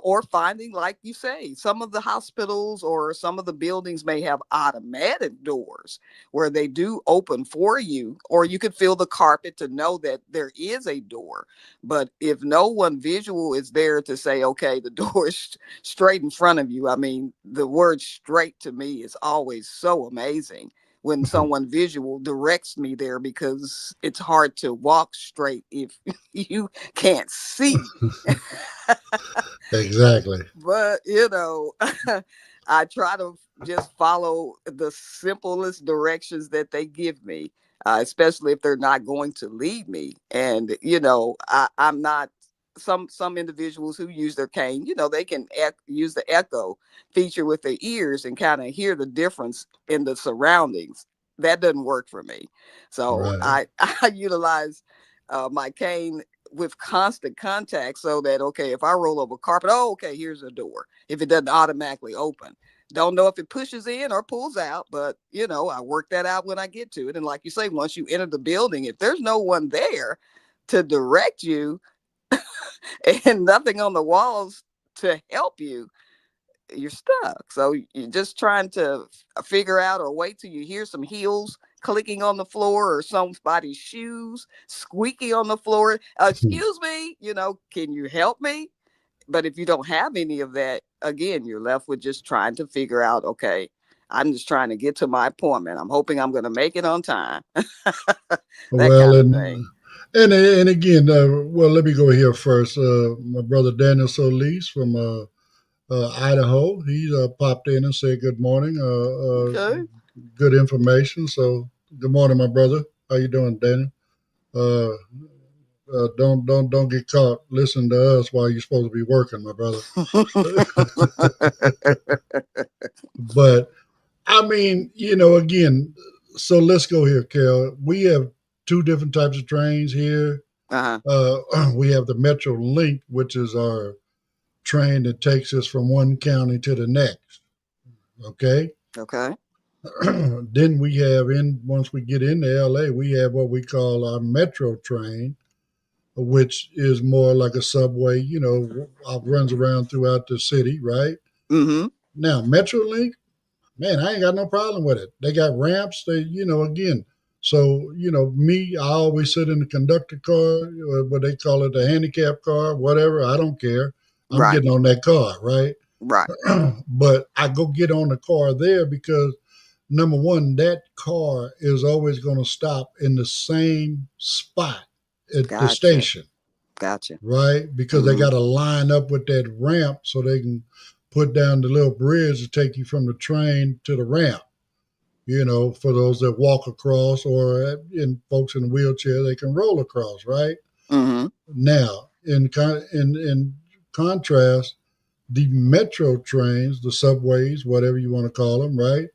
Or finding, like you say, some of the hospitals or some of the buildings may have automatic doors where they do open for you, or you could feel the carpet to know that there is a door. But if no one visual is there to say, okay, the door is straight in front of you, I mean, the word straight to me is always so amazing when someone visual directs me there, because it's hard to walk straight if you can't see. Exactly. But I try to just follow the simplest directions that they give me, especially if they're not going to lead me. And I'm not. Some individuals who use their cane, they can use the echo feature with their ears and kind of hear the difference in the surroundings. That doesn't work for me. So Right. I utilize my cane with constant contact, so that, okay, if I roll over carpet, oh, okay, here's a door. If it doesn't automatically open, don't know if it pushes in or pulls out, but I work that out when I get to it. And like you say, once you enter the building, if there's no one there to direct you and nothing on the walls to help you, you're stuck. So you're just trying to figure out, or wait till you hear some heels clicking on the floor or somebody's shoes squeaky on the floor. Excuse me, can you help me? But if you don't have any of that, again, you're left with just trying to figure out, okay, I'm just trying to get to my appointment. I'm hoping I'm going to make it on time. That Well, kind of thing. and again, well, let me go here first. My brother Daniel Solis from Idaho, he popped in and said good morning. Okay. Good information. So good morning, my brother. How you doing, Daniel? Uh, don't get caught listening to us while you're supposed to be working, my brother. But I mean, again, so let's go here, Kel. We have two different types of trains here. Uh-huh. We have the Metro Link, which is our train that takes us from one county to the next. Okay. Okay. Then we have, once we get into LA, we have what we call our Metro train, which is more like a subway, runs around throughout the city, right? Mm-hmm. Now, Metrolink, man, I ain't got no problem with it. They got ramps. They, again. So, me, I always sit in the conductor car, what they call it, the handicap car, whatever. I don't care. I'm Right. getting on that car, right? Right. But I go get on the car there because, number one, that car is always going to stop in the same spot at the Gotcha. station, Gotcha. right? Because they got to line up with that ramp so they can put down the little bridge to take you from the train to the ramp. For those that walk across, or in folks in a wheelchair, they can roll across, right? Mm-hmm. Now, in contrast, the metro trains, the subways, whatever you want to call them, right?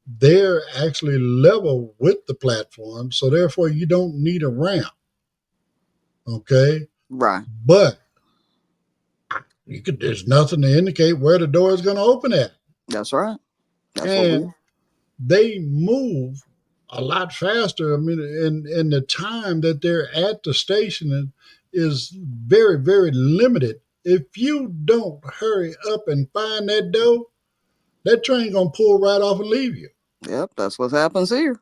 They're actually level with the platform, so therefore you don't need a ramp. Okay? Right. But there's nothing to indicate where the door is going to open at. That's right. That's and they move a lot faster. I mean, and the time that they're at the station is very, very limited. If you don't hurry up and find that door, that train gonna pull right off and leave you. Yep, that's what happens here.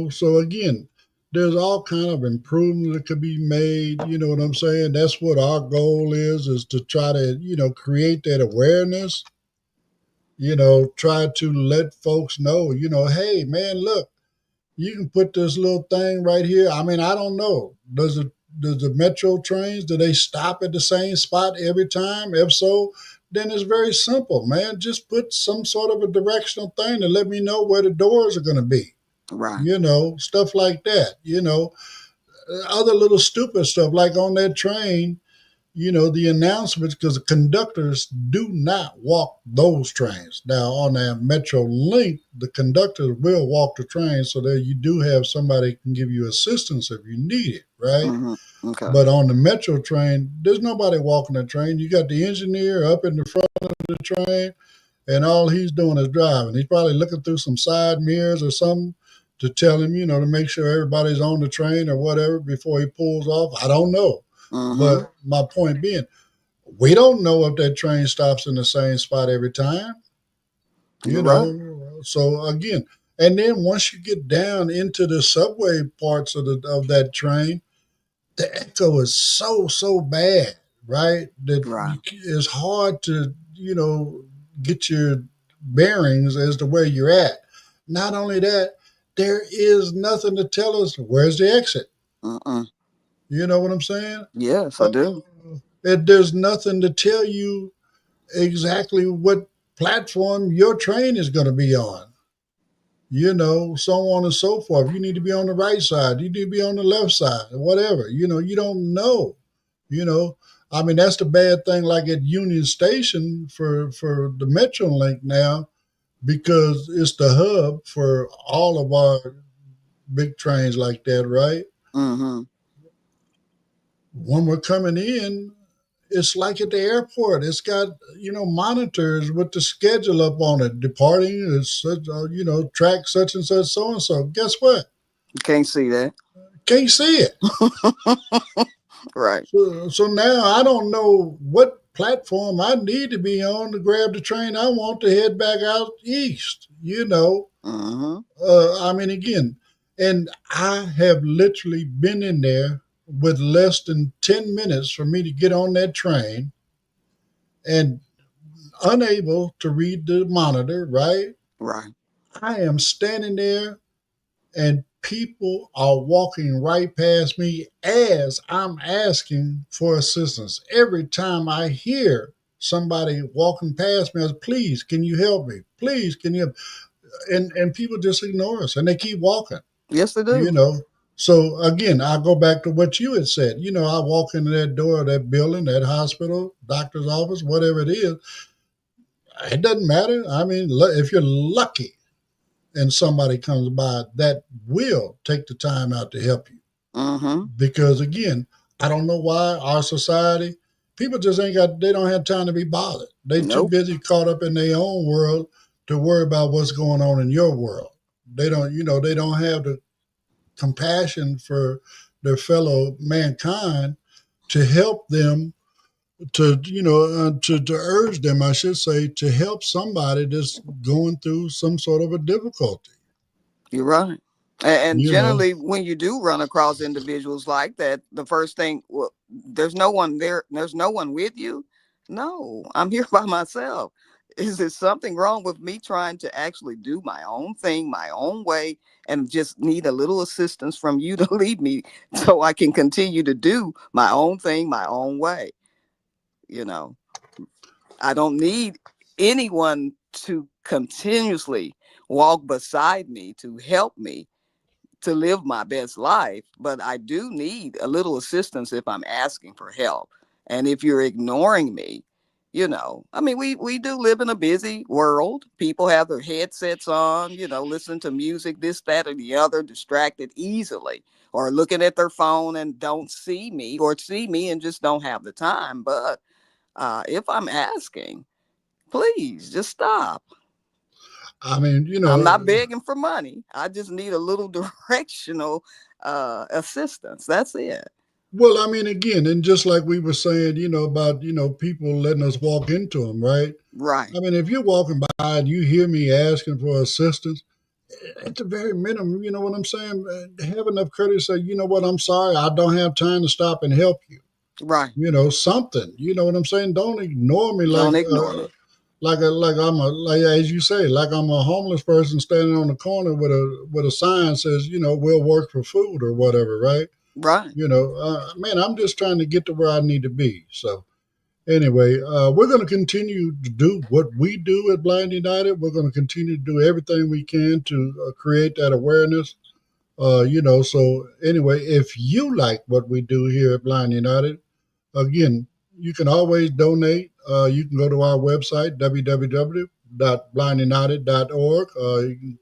So again, there's all kind of improvements that could be made. You know what I'm saying? That's what our goal is to try to, create that awareness. Try to let folks know, hey, man, look, you can put this little thing right here. I mean, I don't know. Does the metro trains, do they stop at the same spot every time? If so, then it's very simple, man. Just put some sort of a directional thing to let me know where the doors are going to be. Right. Stuff like that. Other little stupid stuff like on that train, the announcements, because the conductors do not walk those trains. Now, on that Metro Link, the conductors will walk the train so that you do have somebody who can give you assistance if you need it, right? Mm-hmm. Okay. But on the Metro train, there's nobody walking the train. You got the engineer up in the front of the train, and all he's doing is driving. He's probably looking through some side mirrors or something to tell him, to make sure everybody's on the train or whatever before he pulls off. I don't know. Mm-hmm. But my point being, we don't know if that train stops in the same spot every time. Right. So again, and then once you get down into the subway parts of that train, the echo is so bad, right? That it's hard to get your bearings as to where you're at. Not only that, there is nothing to tell us where's the exit. You know what I'm saying? Yes, I do. There's nothing to tell you exactly what platform your train is going to be on. So on and so forth. You need to be on the right side. You need to be on the left side, whatever. You don't know. I mean, that's the bad thing, like at Union Station for the Metrolink now, because it's the hub for all of our big trains like that, right? Mm-hmm. When we're coming in, it's like at the airport. It's got, monitors with the schedule up on it. Departing is such, track such and such, so and so. Guess what? You can't see that. Can't see it. Right. So now I don't know what platform I need to be on to grab the train I want to head back out east. Mm-hmm. I mean, again, and I have literally been in there with less than 10 minutes for me to get on that train and unable to read the monitor, right? Right. I am standing there and people are walking right past me as I'm asking for assistance. Every time I hear somebody walking past me, I say, please, can you help me? Please, can you help? And people just ignore us and they keep walking. Yes, they do. So again, I go back to what you had said. I walk into that door of that building, that hospital, doctor's office, whatever it is. It doesn't matter. I mean, if you're lucky and somebody comes by, that will take the time out to help you. Mm-hmm. Because again, I don't know why our society, people just they don't have time to be bothered. They're too busy caught up in their own world to worry about what's going on in your world. They don't have the compassion for their fellow mankind to help them to urge them, I should say, to help somebody that's going through some sort of a difficulty. You're right. And You know, generally, when you do run across individuals like that, the first thing, well, there's no one there. There's no one with you. No, I'm here by myself. Is there something wrong with me trying to actually do my own thing, my own way, and just need a little assistance from you to lead me so I can continue to do my own thing, my own way? You know, I don't need anyone to continuously walk beside me to help me to live my best life, but I do need a little assistance if I'm asking for help. And if you're ignoring me, I mean, we do live in a busy world. People have their headsets on, listen to music, this, that, or the other, distracted easily, or looking at their phone and don't see me, or see me and just don't have the time. But if I'm asking, please just stop. I mean, I'm not begging for money. I just need a little directional assistance. That's it. well, I mean, again, and just like we were saying, about, people letting us walk into them, right? Right. I mean, if you're walking by and you hear me asking for assistance, at the very minimum, you know what I'm saying? Have enough courtesy to say, you know what, I'm sorry, I don't have time to stop and help you. Right. Something. You know what I'm saying? Don't ignore me Don't ignore me. like as you say, like I'm a homeless person standing on the corner with a sign says, we'll work for food or whatever, right? Right. Man, I'm just trying to get to where I need to be. So anyway, we're going to continue to do what we do at Blind United. We're going to continue to do everything we can to create that awareness. So anyway, if you like what we do here at Blind United, again, you can always donate. You can go to our website, www.blindunited.org. You can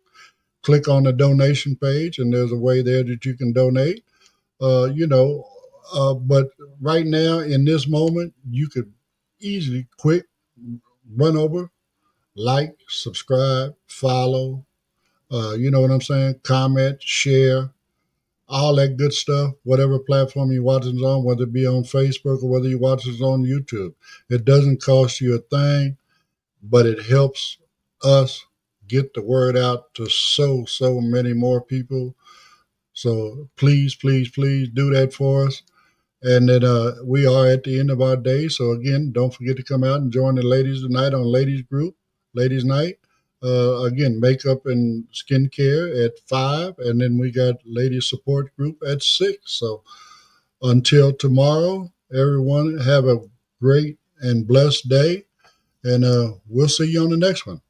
click on the donation page, and there's a way there that you can donate. But right now, in this moment, you could easily, quick, run over, like, subscribe, follow, you know what I'm saying? Comment, share, all that good stuff, whatever platform you watch us on, whether it be on Facebook or whether you watch us on YouTube. It doesn't cost you a thing, but it helps us get the word out to so many more people. So please, please, please do that for us. And then we are at the end of our day. So again, don't forget to come out and join the ladies tonight on Ladies Group, Ladies Night. Again, makeup and skincare at 5, and then we got ladies support group at 6. So until tomorrow, everyone have a great and blessed day, and we'll see you on the next one.